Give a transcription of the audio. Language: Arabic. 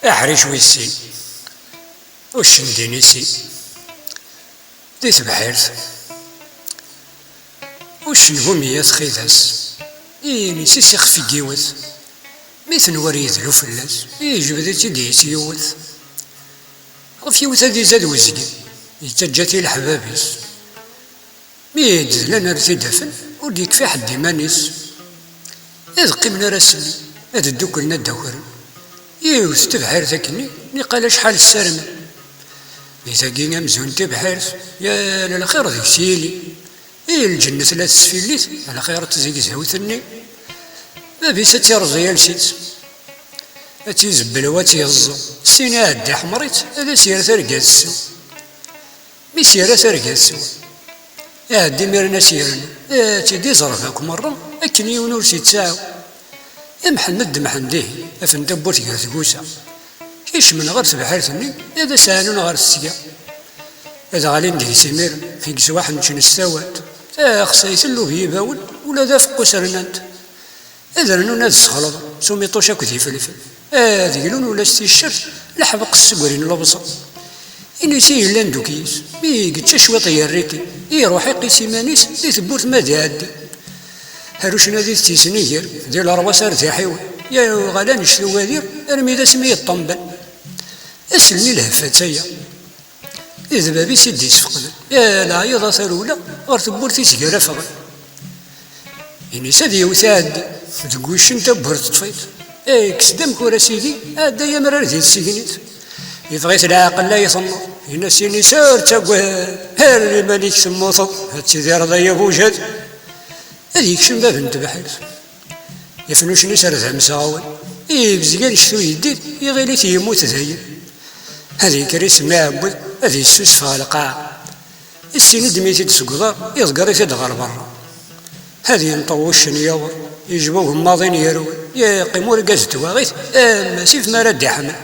أحرش ويسين وشندينيسي دي تبحيرت وشنهمية خيداس نسي سيخ في جيوث مثل وريد لو فلاس يجبد تيديس يوث غف يوث هادي زاد وزقي يتجاتي الحبابيس ميد لنا رتي دفن وديك في حد مانيس إذ قمنا رسمي هاد الدوكلنا الدوكرن يوث تبحير ذاكني نقال شحال السرمة إذا كينا مزون تبحير يا للخير ذيك سيلي الجنة لا تسفيليت على خير تزيك زهوثني ما بيسا تيرزي لسيت تيزبل وتيهزو السينة عدي حمريت هذا سيرة ترقاسو مي سيرة ترقاسو عدي ميرنا سيرنا تيدي زرفاك مرة أكن يونور سيتساو محمد محمديه أفن دبوت غير ثقوسا كيش من غير تبحيرتني هذا سانون غير السيا هذا غالي نديك سمير فيك سواح نمشي نستوات خصايس اللو بيباول ولا ذا فكو سرنانت هذا لنو ناس سخلط سومي طوشا كذي فلفل هذا لون ولا ستيشر لحبق السكورين لبصا إني سيه لاندو كيس مي قد شوي طياريتي يروح يقيسي مانيس دي ثبوت ما دي هاروش نادي تيسنيجر ديال الأربع سار تاحيوي يا غالا نشتو وادير ارمي ذا سمية الطنبل اسلني الهفاتايا إذا بابي سيدي يسفقد يا لا يضا ثرولا غير تبورتي سكيرا فغل إني سادي وساد تقويش انت بهرت تفيت كسدم كورا سيدي هادا يا مرار ديال السجنيت يبغيت العاقل لا يصنع هنا سيني سار تقوى هاري مالك سموطو هاتي ذي رضا يا بوجهد هذيك شن باب انت بحير يفنوش نسر ذا مساول بزقان يشتو يديد يغيلي يموت ذايا هذيك ريس معبد هذي السوس فيها القاع السيني دميتي تسقضار يضقر يتدغر برا هذي نطوش يور يجبوهم ماضين يروي يقيموا رقاز تواغيث اما سيف ما رد يحمل